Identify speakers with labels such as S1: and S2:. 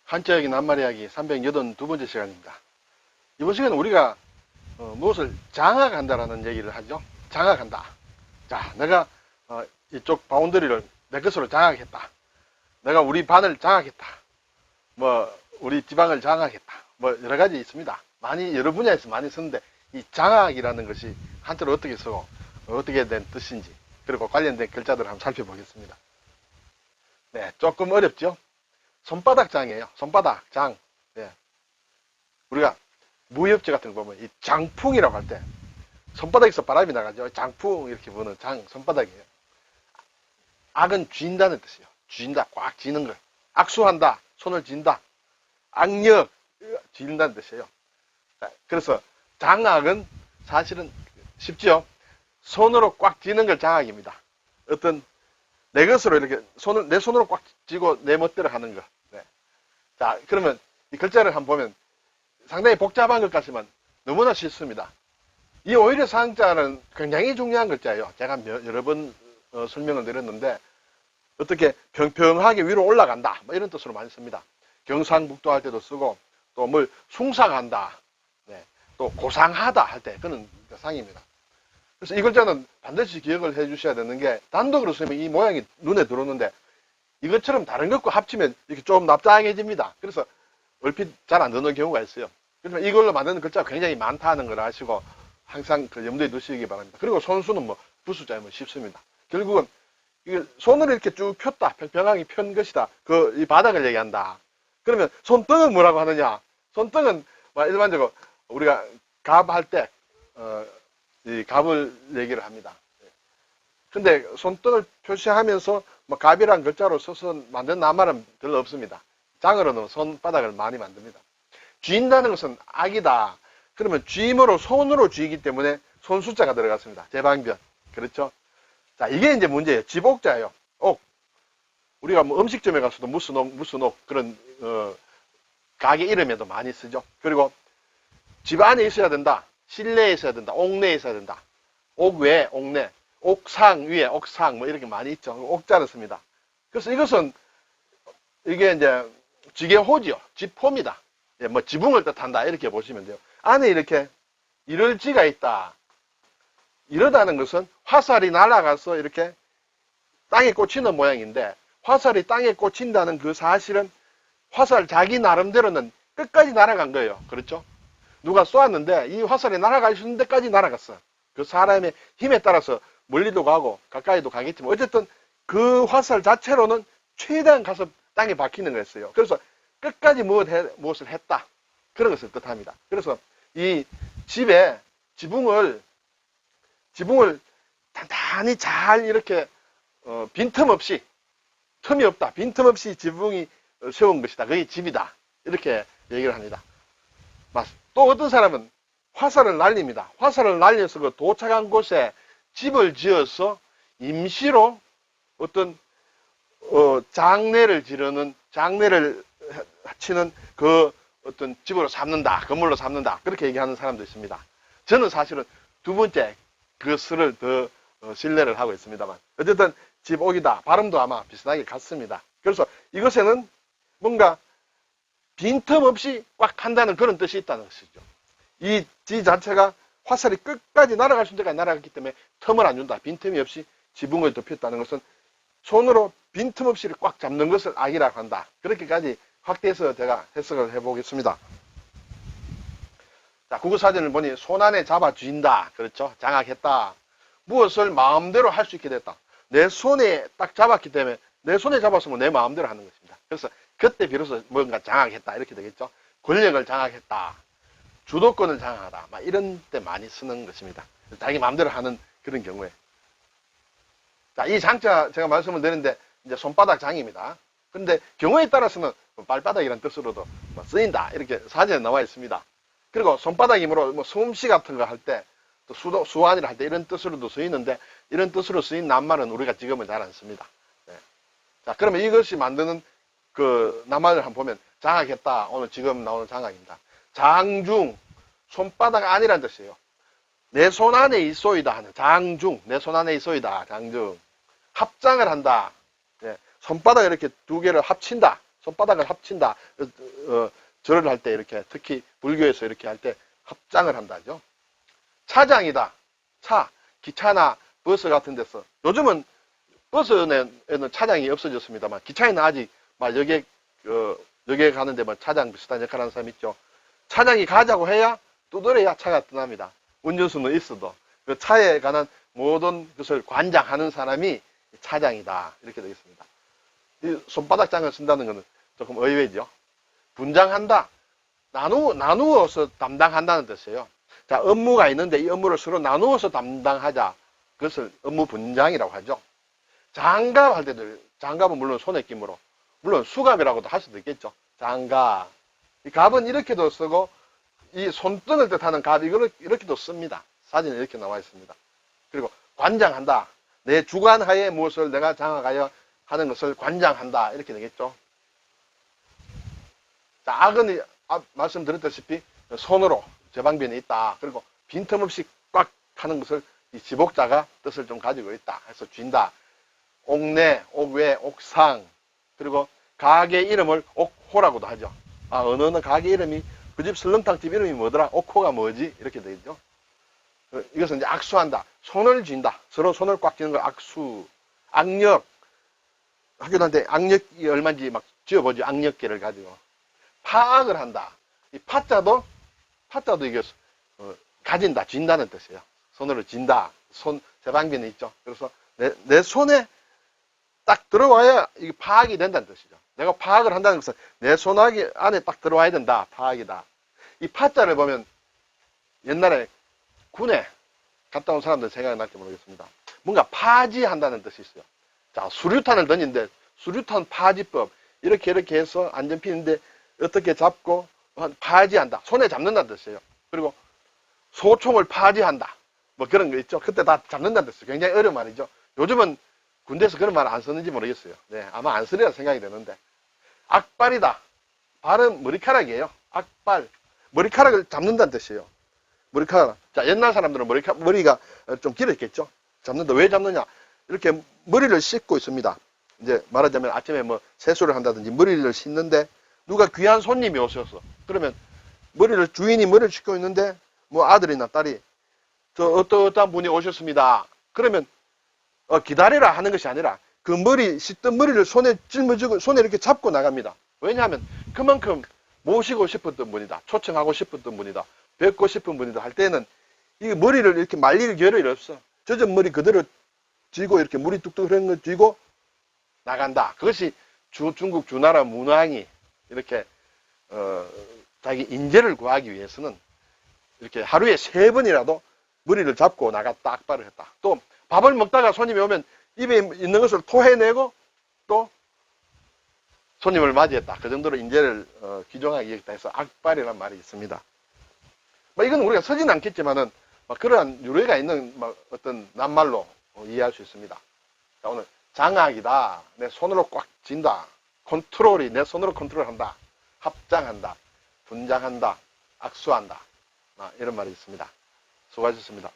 S1: 한자역이 낱말이야기 382번째 시간입니다. 이번 시간은 우리가 무엇을 장악한다라는 얘기를 하죠. 장악한다. 자, 내가 이쪽 바운더리를 내 것으로 장악했다. 내가 우리 반을 장악했다. 뭐 우리 지방을 장악했다. 뭐 여러 가지 있습니다. 많이 여러 분야에서 많이 쓰는데 이 장악이라는 것이 한자로 어떻게 쓰고 어떻게 된 뜻인지 그리고 관련된 글자들을 한번 살펴보겠습니다. 네, 조금 어렵죠. 손바닥 장이에요. 손바닥 장. 네. 우리가 무협지 같은 거 보면 이 장풍이라고 할 때 손바닥에서 바람이 나가죠. 장풍 이렇게 부르는 장 손바닥이에요. 악은 쥔다는 뜻이에요. 쥔다, 꽉 쥐는 걸. 악수한다, 손을 쥔다. 악력, 쥔다는 뜻이에요. 그래서 장악은 사실은 쉽죠. 손으로 꽉 쥐는 걸 장악입니다. 어떤 내 것으로 이렇게 내 손으로 꽉 쥐고 내 멋대로 하는 거. 네. 자, 그러면 이 글자를 한번 보면 상당히 복잡한 것 같지만 너무나 쉽습니다. 이 오히려 상자는 굉장히 중요한 글자예요. 제가 여러 번 설명을 드렸는데 어떻게 평평하게 위로 올라간다 뭐 이런 뜻으로 많이 씁니다. 경상북도 할 때도 쓰고 또 뭘 숭상한다, 네. 또 고상하다 할 때 그런 상입니다. 그래서 이 글자는 반드시 기억을 해 주셔야 되는 게 단독으로 쓰면 이 모양이 눈에 들어오는데 이것처럼 다른 것과 합치면 이렇게 좀 납작해집니다. 그래서 얼핏 잘 안 듣는 경우가 있어요. 그래서 이걸로 만드는 글자가 굉장히 많다는 걸 아시고 항상 그 염두에 두시기 바랍니다. 그리고 손수는 뭐 부수자면 쉽습니다. 결국은 이게 손을 이렇게 쭉 폈다, 평평하게 편 것이다. 이 바닥을 얘기한다. 그러면 손등은 뭐라고 하느냐? 손등은 일반적으로 우리가 갑 할 때 이 갑을 얘기를 합니다. 근데 손등을 표시하면서 뭐 갑이란 글자로 써서 만든 낱말은 별로 없습니다. 장으로는 손바닥을 많이 만듭니다. 쥔다는 것은 악이다. 그러면 쥐임으로 손으로 쥐기 때문에 손수자가 들어갔습니다. 제방변. 그렇죠? 자, 이게 이제 문제예요. 집옥자예요. 옥. 우리가 뭐 음식점에 가서도 무스녹 그런 가게 이름에도 많이 쓰죠. 그리고 집 안에 있어야 된다. 실내에 있어야 된다. 옥내에 있어야 된다. 옥 외에 옥내. 옥상 위에 옥상 뭐 이렇게 많이 있죠. 옥자를 씁니다. 그래서 이것은 이게 이제 지게호지요. 지포입니다. 예, 뭐 지붕을 뜻한다 이렇게 보시면 돼요. 안에 이렇게 이럴지가 있다. 이러다는 것은 화살이 날아가서 이렇게 땅에 꽂히는 모양인데 화살이 땅에 꽂힌다는 그 사실은 화살 자기 나름대로는 끝까지 날아간 거예요. 그렇죠? 누가 쏘았는데 이 화살이 날아갈 수 있는 데까지 날아갔어. 그 사람의 힘에 따라서 멀리도 가고 가까이도 가겠지만 어쨌든 그 화살 자체로는 최대한 가서 땅에 박히는 거였어요. 그래서 끝까지 무엇을 했다. 그런 것을 뜻합니다. 그래서 이 집에 지붕을 단단히 잘 이렇게 빈틈없이 틈이 없다. 빈틈없이 지붕이 세운 것이다. 그게 집이다. 이렇게 얘기를 합니다. 또 어떤 사람은 화살을 날립니다. 화살을 날려서 그 도착한 곳에 집을 지어서 임시로 어떤 장례를 치는 그 어떤 집으로 삼는다. 건물로 삼는다. 그렇게 얘기하는 사람도 있습니다. 저는 사실은 두 번째 그것을 더 신뢰를 하고 있습니다만 어쨌든 집옥이다. 발음도 아마 비슷하게 같습니다. 그래서 이것에는 뭔가 빈틈없이 꽉 한다는 그런 뜻이 있다는 것이죠. 이 지 자체가 화살이 끝까지 날아갈 수 있는 데까지 날아갔기 때문에 틈을 안 준다. 빈틈이 없이 지붕을 덮였다는 것은 손으로 빈틈없이 꽉 잡는 것을 악이라고 한다. 그렇게까지 확대해서 제가 해석을 해보겠습니다. 자, 국어사전을 보니 손 안에 잡아 쥔다. 그렇죠? 장악했다. 무엇을 마음대로 할 수 있게 됐다. 내 손에 딱 잡았기 때문에 내 손에 잡았으면 내 마음대로 하는 것입니다. 그래서 그때 비로소 뭔가 장악했다. 이렇게 되겠죠? 권력을 장악했다. 주도권을 장악하다. 막 이런 때 많이 쓰는 것입니다. 자기 마음대로 하는 그런 경우에. 자, 이 장자 제가 말씀을 드렸는데 이제 손바닥 장입니다. 근데 경우에 따라서는 발바닥이라는 뜻으로도 쓰인다. 이렇게 사전에 나와 있습니다. 그리고 손바닥이므로 뭐 솜씨 같은 거 할 때, 또 수완이라 할 때 이런 뜻으로도 쓰이는데 이런 뜻으로 쓰인 낱말은 우리가 지금은 잘 안 씁니다. 네. 자, 그러면 이것이 만드는 그 낱말을 한번 보면 장악했다. 오늘 지금 나오는 장악입니다. 장중, 손바닥 안이라는 뜻이에요. 내 손 안에 있소이다 하는 장중, 내 손 안에 있소이다. 장중. 합장을 한다. 네. 손바닥 이렇게 두 개를 합친다. 손바닥을 합친다. 절을 할 때 이렇게, 특히 불교에서 이렇게 할 때 합장을 한다죠. 차장이다. 차, 기차나 버스 같은 데서. 요즘은 버스에는 차장이 없어졌습니다만, 기차에는 아직 막 역에 가는데 뭐 차장 비슷한 역할 하는 사람 있죠. 차장이 가자고 해야 두드려야 차가 떠납니다. 운전수는 있어도. 그 차에 관한 모든 것을 관장하는 사람이 차장이다. 이렇게 되겠습니다. 이 손바닥장을 쓴다는 것은 조금 의외죠. 분장한다. 나누어서 담당한다는 뜻이에요. 자, 업무가 있는데 이 업무를 서로 나누어서 담당하자. 그것을 업무 분장이라고 하죠. 장갑 할 때도, 장갑은 물론 손에 끼므로, 물론 수갑이라고도 할 수도 있겠죠. 장갑. 이 갑은 이렇게도 쓰고, 이 손등을 뜻하는 갑, 이거를 이렇게도 씁니다. 사진에 이렇게 나와 있습니다. 그리고 관장한다. 내 주관하에 무엇을 내가 장악하여 하는 것을 관장한다. 이렇게 되겠죠. 자, 악은 말씀드렸다시피 손으로 제방변에 있다. 그리고 빈틈없이 꽉 하는 것을 이 지복자가 뜻을 좀 가지고 있다. 해서 쥔다. 옥내, 옥외, 옥상. 그리고 가게 이름을 옥호라고도 하죠. 어느 가게 이름이 그 집 설렁탕집 이름이 뭐더라? 옥호가 뭐지? 이렇게 되겠죠. 이것은 이제 악수한다. 손을 쥔다. 서로 손을 꽉 쥐는 걸 악수. 악력. 학교 다닐 때 악력이 얼마인지 막 지어보죠. 악력계를 가지고. 파악을 한다. 이 파자도 이게 가진다, 쥔다는 뜻이에요. 손으로 쥔다. 손, 제방변에 있죠. 그래서 내 손에 딱 들어와야 이게 파악이 된다는 뜻이죠. 내가 파악을 한다는 것은 내 손 안에 딱 들어와야 된다. 파악이다. 이 파자를 보면 옛날에 군에 갔다 온 사람들 생각이 날지 모르겠습니다. 뭔가 파지한다는 뜻이 있어요. 자, 수류탄을 던지는데 수류탄 파지법. 이렇게 해서 안전 피는데 어떻게 잡고 파지한다. 손에 잡는다는 뜻이에요. 그리고 소총을 파지한다. 뭐 그런 거 있죠. 그때 다 잡는다는 뜻이에요. 굉장히 어려운 말이죠. 요즘은 군대에서 그런 말 안 쓰는지 모르겠어요. 네, 아마 안 쓰리라 생각이 되는데. 악발이다. 발은 머리카락이에요. 악발. 머리카락을 잡는다는 뜻이에요. 머리카락. 자, 옛날 사람들은 머리가 좀 길었겠죠. 잡는다. 왜 잡느냐? 이렇게 머리를 씻고 있습니다. 이제 말하자면 아침에 뭐 세수를 한다든지 머리를 씻는데 누가 귀한 손님이 오셔서 그러면 주인이 머리를 씻고 있는데 뭐 아들이나 딸이 저 어떠한 분이 오셨습니다. 그러면 기다리라 하는 것이 아니라 그 씻던 머리를 손에 짊어지고 손에 이렇게 잡고 나갑니다. 왜냐하면 그만큼 모시고 싶었던 분이다. 초청하고 싶었던 분이다. 뵙고 싶은 분이다 할 때는 이 머리를 이렇게 말릴 겨를이 없어. 젖은 머리 그대로 쥐고 이렇게 물이 뚝뚝 흐르는 걸 쥐고 나간다. 그것이 중국 주나라 문왕이 이렇게 자기 인재를 구하기 위해서는 이렇게 하루에 3번이라도 머리를 잡고 나갔다. 악발을 했다. 또 밥을 먹다가 손님이 오면 입에 있는 것을 토해내고 또 손님을 맞이했다. 그 정도로 인재를 귀중하게 여겼다 해서 악발이라는 말이 있습니다. 뭐 이건 우리가 서지는 않겠지만은 그러한 유래가 있는 어떤 낱말로 이해할 수 있습니다. 자, 오늘 장악이다. 내 손으로 꽉 쥔다. 컨트롤이 내 손으로 컨트롤한다. 합장한다. 분장한다. 악수한다. 이런 말이 있습니다. 수고하셨습니다.